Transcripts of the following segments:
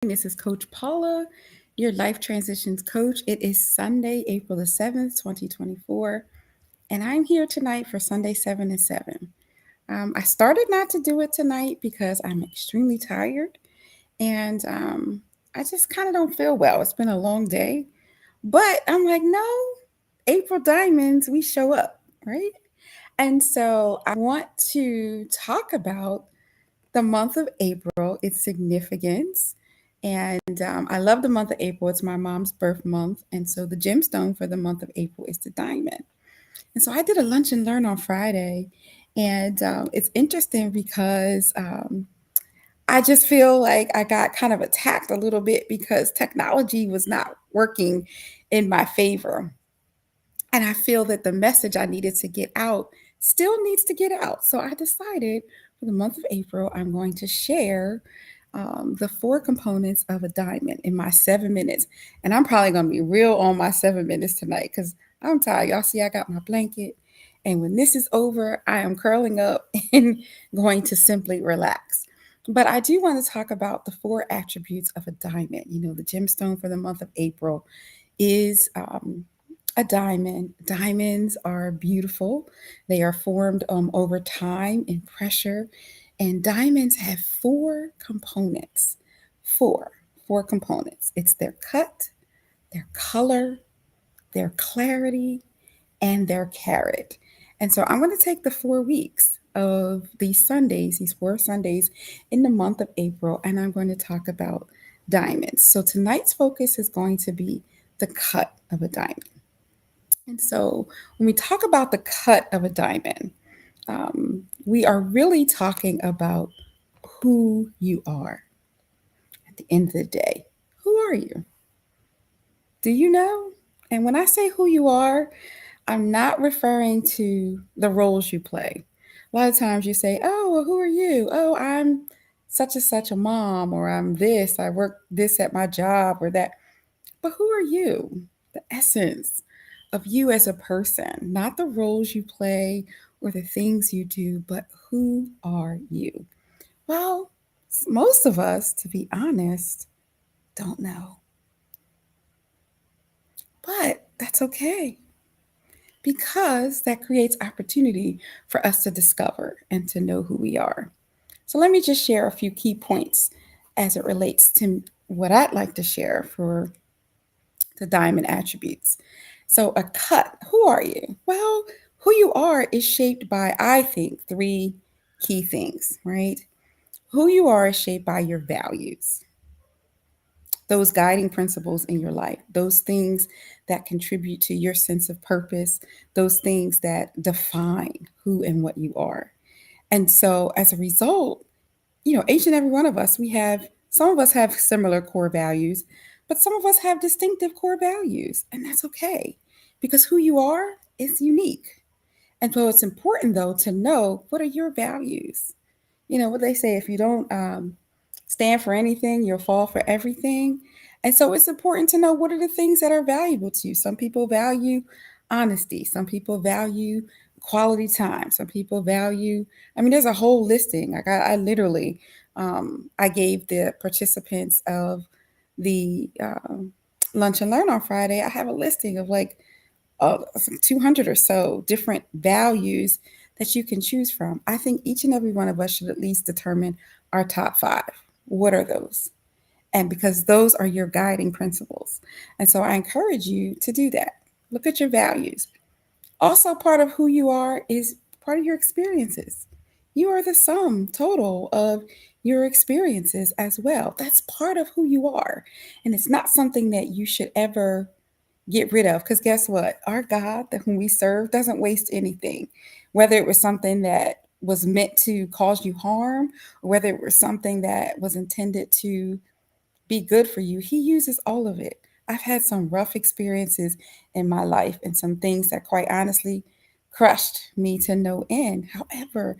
This is Coach Paula, your life transitions coach. It is Sunday, April the 7th, 2024, and I'm here tonight for Sunday 7 and 7. I started not to do it tonight because I'm extremely tired and I just kind of don't feel well. It's been a long day, but I'm like, no, April Diamonds, we show up, right? And so I want to talk about the month of April, its significance. And I love the month of April. It's my mom's birth month. And so the gemstone for the month of April is the diamond. And so I did a lunch and learn on Friday. And it's interesting because I just feel like I got kind of attacked a little bit because technology was not working in my favor. And I feel that the message I needed to get out still needs to get out. So I decided for the month of April, I'm going to share the four components of a diamond in my 7 minutes. And I'm probably going to be real on my 7 minutes tonight because I'm tired. Y'all see, I got my blanket. And when this is over, I am curling up and going to simply relax. But I do want to talk about the four attributes of a diamond. You know, the gemstone for the month of April is a diamond. Diamonds are beautiful. They are formed over time and pressure. And diamonds have four components. Four, four components. It's their cut, their color, their clarity, and their carat. And so I'm going to take the 4 weeks of these Sundays, these 4 Sundays in the month of April, and I'm going to talk about diamonds. So tonight's focus is going to be the cut of a diamond. And so when we talk about the cut of a diamond, we are really talking about who you are at the end of the day. Who are you? Do you know? And when I say who you are, I'm not referring to the roles you play. A lot of times you say, oh, well, who are you? Oh, I'm such and such a mom, or I'm this, I work this at my job, or that. But who are you? The essence of you as a person, not the roles you play or the things you do, but who are you? Well, most of us, to be honest, don't know. But that's okay because that creates opportunity for us to discover and to know who we are. So let me just share a few key points as it relates to what I'd like to share for the diamond attributes. So, a cut, who are you? Well, who you are is shaped by, I think, three key things, right? Who you are is shaped by your values, those guiding principles in your life, those things that contribute to your sense of purpose, those things that define who and what you are. And so, as a result, each and every one of us, some of us have similar core values, but some of us have distinctive core values, and that's okay because who you are is unique. And so it's important, though, to know what are your values. You know what they say, if you don't stand for anything, you'll fall for everything. And so it's important to know what are the things that are valuable to you. Some people value honesty, some people value quality time, some people value, I mean, there's a whole listing. Like I literally, I gave the participants of the lunch and learn on Friday, I have a listing of like 200 or so different values that you can choose from. I think each and every one of us should at least determine our top five. What are those? And because those are your guiding principles. And so I encourage you to do that. Look at your values. Also, part of who you are is part of your experiences. You are the sum total of your experiences as well. That's part of who you are. And it's not something that you should ever get rid of. Because guess what? Our God, that whom we serve, doesn't waste anything. Whether it was something that was meant to cause you harm, or whether it was something that was intended to be good for you, He uses all of it. I've had some rough experiences in my life and some things that, quite honestly, crushed me to no end. However,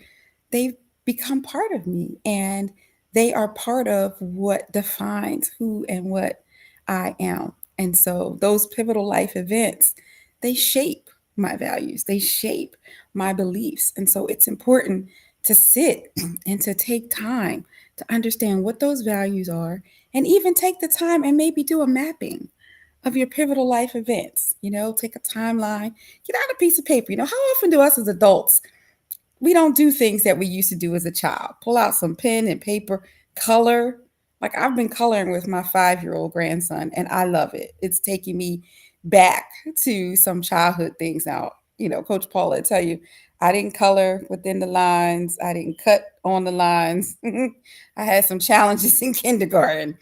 they've become part of me and they are part of what defines who and what I am. And so those pivotal life events, they shape my values, they shape my beliefs. And so it's important to sit and to take time to understand what those values are And even take the time and maybe do a mapping of your pivotal life events. Take a timeline, get out a piece of paper. How often do us as adults, we don't do things that we used to do as a child? Pull out some pen and paper, color. Like I've been coloring with my 5-year-old grandson, and I love it. It's taking me back to some childhood things now. Coach Paula, I tell you, I didn't color within the lines. I didn't cut on the lines. I had some challenges in kindergarten,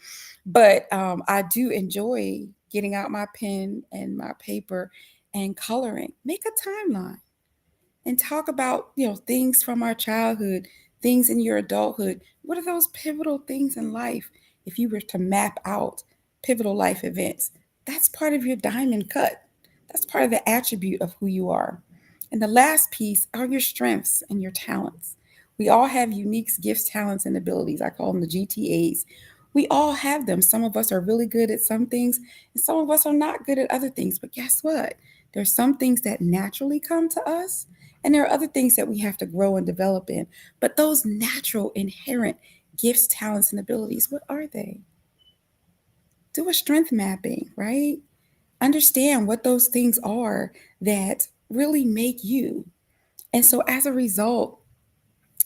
but I do enjoy getting out my pen and my paper and coloring. Make a timeline and talk about things from our childhood, things in your adulthood. What are those pivotal things in life? If you were to map out pivotal life events, that's part of your diamond cut. That's part of the attribute of who you are. And the last piece are your strengths and your talents. We all have unique gifts, talents, and abilities. I call them the GTAs. We all have them. Some of us are really good at some things, and some of us are not good at other things. But guess what? There's some things that naturally come to us, and there are other things that we have to grow and develop in. But those natural, inherent gifts, talents, and abilities, what are they? Do a strength mapping, right? Understand what those things are that really make you. And so as a result,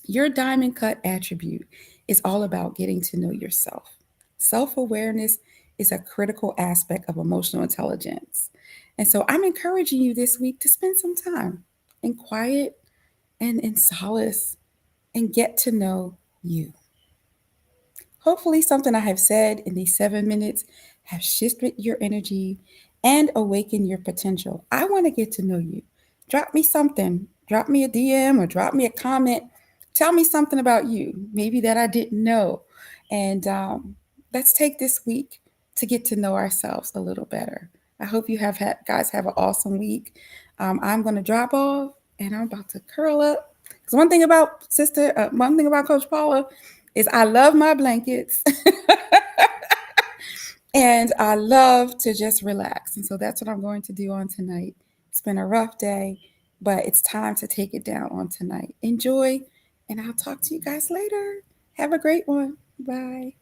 your diamond cut attribute is all about getting to know yourself. Self awareness is a critical aspect of emotional intelligence. And so I'm encouraging you this week to spend some time in quiet and in solace and get to know you. Hopefully, something I have said in these 7 minutes have shifted your energy and awakened your potential. I want to get to know you. Drop me something, drop me a DM or drop me a comment. Tell me something about you, maybe that I didn't know. And let's take this week to get to know ourselves a little better. I hope you guys have an awesome week. I'm going to drop off and I'm about to curl up. Because one thing about Coach Paula is I love my blankets and I love to just relax. And so that's what I'm going to do on tonight. It's been a rough day, but it's time to take it down on tonight. Enjoy, and I'll talk to you guys later. Have a great one. Bye.